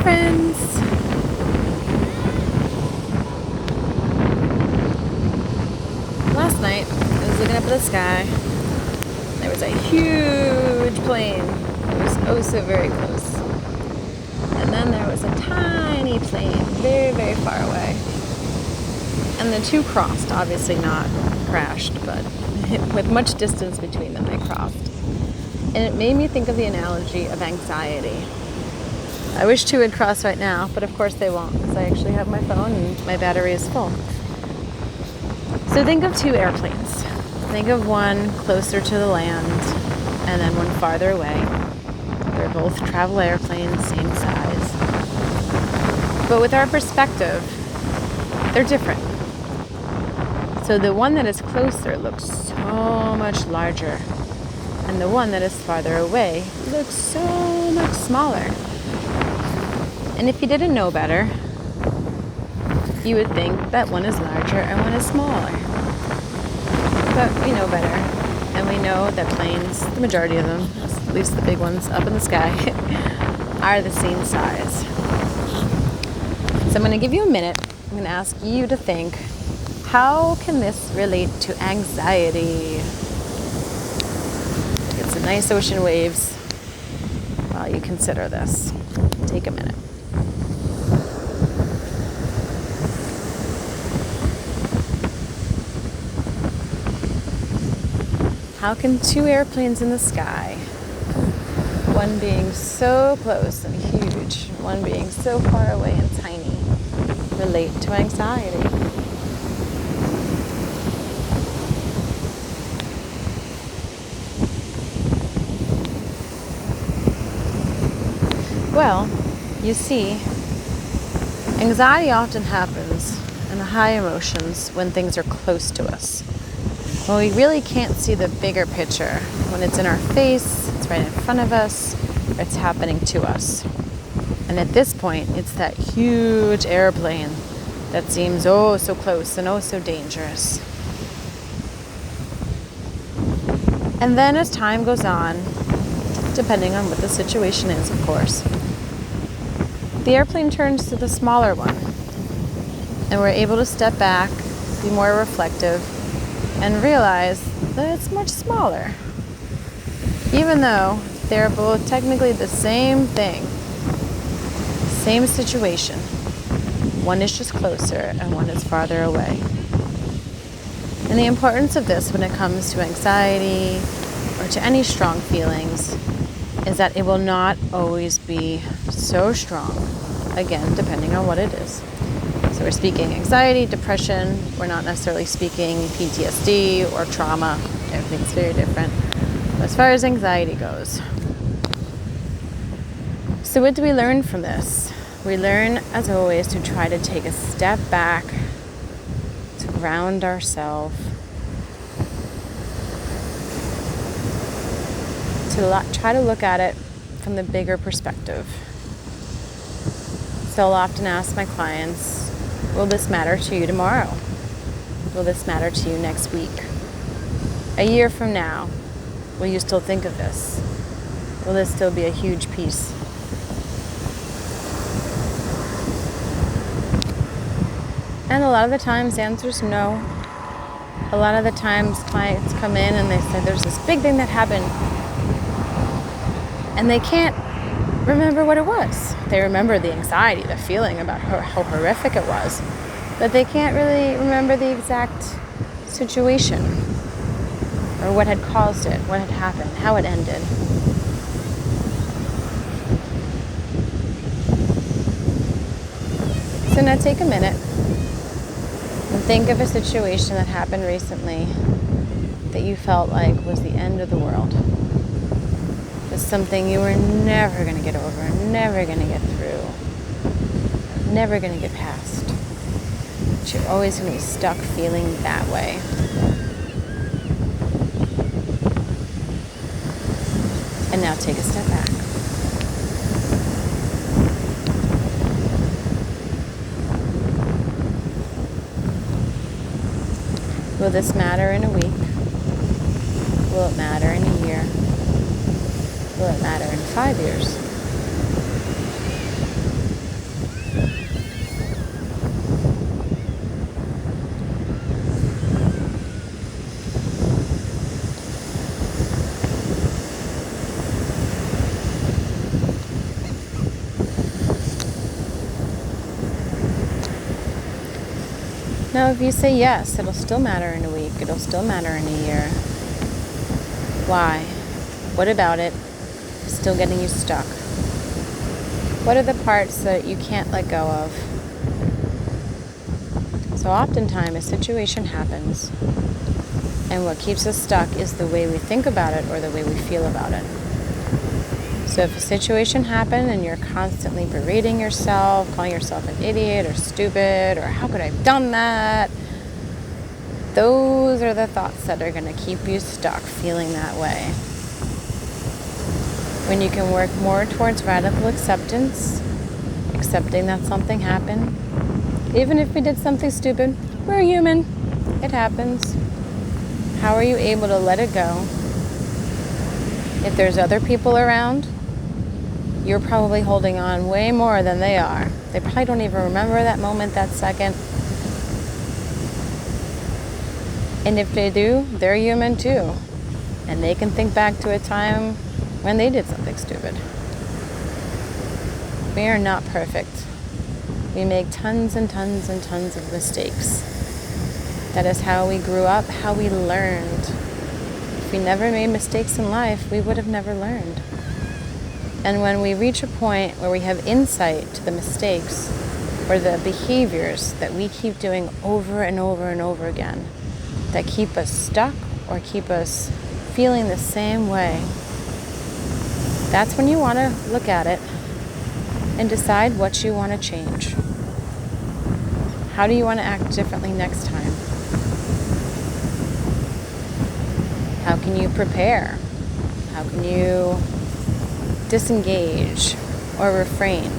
friends! Last night, I was looking up at the sky. There was a huge plane. It was oh so very close. And then there was a tiny plane, very, very far away. And the two crossed, obviously not crashed, but with much distance between them, they crossed. And it made me think of the analogy of anxiety. I wish two would cross right now, but of course they won't, because I actually have my phone and my battery is full. So think of two airplanes. Think of one closer to the land and then one farther away. They're both travel airplanes, same size. But with our perspective, they're different. So the one that is closer looks so much larger, and the one that is farther away looks so much smaller. And if you didn't know better, you would think that one is larger and one is smaller. But we know better, and we know that planes, the majority of them, at least the big ones up in the sky, are the same size. So I'm going to give you a minute. I'm going to ask you to think, how can this relate to anxiety? Get some nice ocean waves while you consider this. Take a minute. How can two airplanes in the sky, one being so close and huge, one being so far away and tiny, relate to anxiety? Well, you see, anxiety often happens in the high emotions when things are close to us. When we really can't see the bigger picture, when it's in our face, it's right in front of us, or it's happening to us. And at this point, it's that huge airplane that seems oh so close and oh so dangerous. And then as time goes on, depending on what the situation is, of course, the airplane turns to the smaller one, and we're able to step back, be more reflective, and realize that it's much smaller. Even though they're both technically the same thing, same situation. One is just closer and one is farther away. And the importance of this when it comes to anxiety or to any strong feelings is that it will not always be so strong, again, depending on what it is. So we're speaking anxiety, depression. We're not necessarily speaking PTSD or trauma. Everything's very different. But as far as anxiety goes. So what do we learn from this? We learn, as always, to try to take a step back, to ground ourselves, to try to look at it from the bigger perspective. So I'll often ask my clients, will this matter to you tomorrow? Will this matter to you next week? A year from now, will you still think of this? Will this still be a huge piece? And a lot of the times the answer is no. A lot of the times clients come in and they say there's this big thing that happened and they can't remember what it was. They remember the anxiety, the feeling about how horrific it was, but they can't really remember the exact situation or what had caused it, what had happened, how it ended. So now take a minute and think of a situation that happened recently that you felt like was the end of the world. Was something you were never going to get over, never going to get through, never going to get past. But you're always going to be stuck feeling that way. And now take a step back. Will this matter in a week? Will it matter in a year? Will it matter in 5 years? Now, if you say yes, it'll still matter in a week. It'll still matter in a year. Why? What about it is still getting you stuck? What are the parts that you can't let go of? So oftentimes a situation happens, and what keeps us stuck is the way we think about it or the way we feel about it. So if a situation happened and you're constantly berating yourself, calling yourself an idiot or stupid or how could I have done that, those are the thoughts that are going to keep you stuck feeling that way. When you can work more towards radical acceptance, accepting that something happened, even if we did something stupid, we're human, it happens. How are you able to let it go? If there's other people around, you're probably holding on way more than they are. They probably don't even remember that moment, that second. And if they do, they're human too. And they can think back to a time when they did something stupid. We are not perfect. We make tons and tons and tons of mistakes. That is how we grew up, how we learned. If we never made mistakes in life, we would have never learned. And when we reach a point where we have insight to the mistakes or the behaviors that we keep doing over and over and over again, that keep us stuck or keep us feeling the same way, that's when you want to look at it and decide what you want to change. How do you want to act differently next time? How can you prepare? How can you disengage or refrain?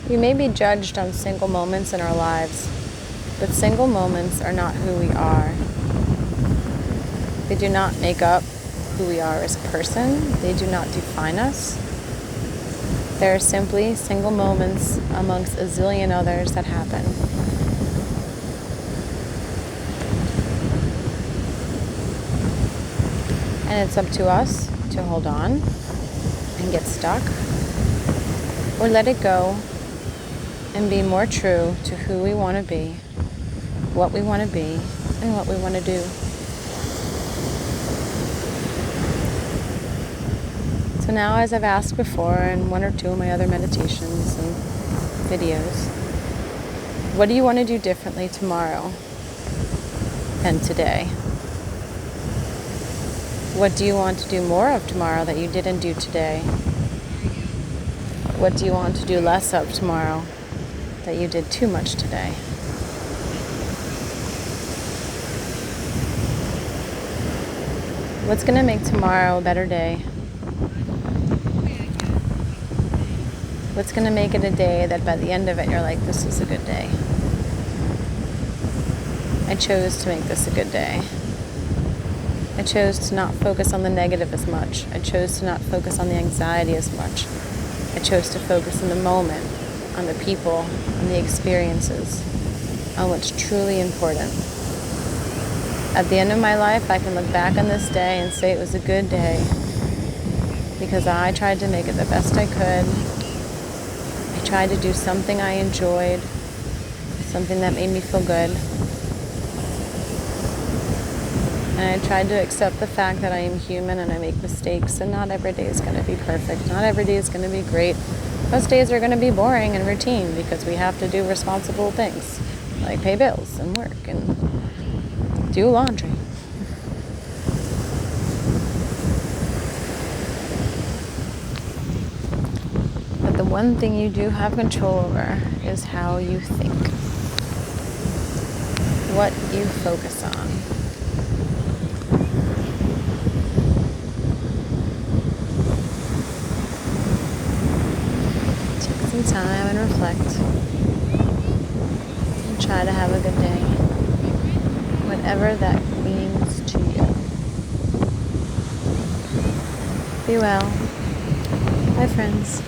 We may be judged on single moments in our lives, but single moments are not who we are. They do not make up who we are as a person. They do not define us. They are simply single moments amongst a zillion others that happen. And it's up to us to hold on and get stuck, or let it go and be more true to who we want to be, what we want to be, and what we want to do. So now, as I've asked before in one or two of my other meditations and videos, what do you want to do differently tomorrow and today? What do you want to do more of tomorrow that you didn't do today? What do you want to do less of tomorrow that you did too much today? What's going to make tomorrow a better day? What's going to make it a day that by the end of it you're like, this was a good day? I chose to make this a good day. I chose to not focus on the negative as much. I chose to not focus on the anxiety as much. I chose to focus in the moment, on the people, on the experiences, on what's truly important. At the end of my life, I can look back on this day and say it was a good day because I tried to make it the best I could. I tried to do something I enjoyed, something that made me feel good. And I tried to accept the fact that I am human and I make mistakes, and not every day is going to be perfect. Not every day is going to be great. Most days are going to be boring and routine because we have to do responsible things like pay bills and work and do laundry. But the one thing you do have control over is how you think, what you focus on. Take some time and reflect and try to have a good day, whatever that means to you. Be well. Bye, friends.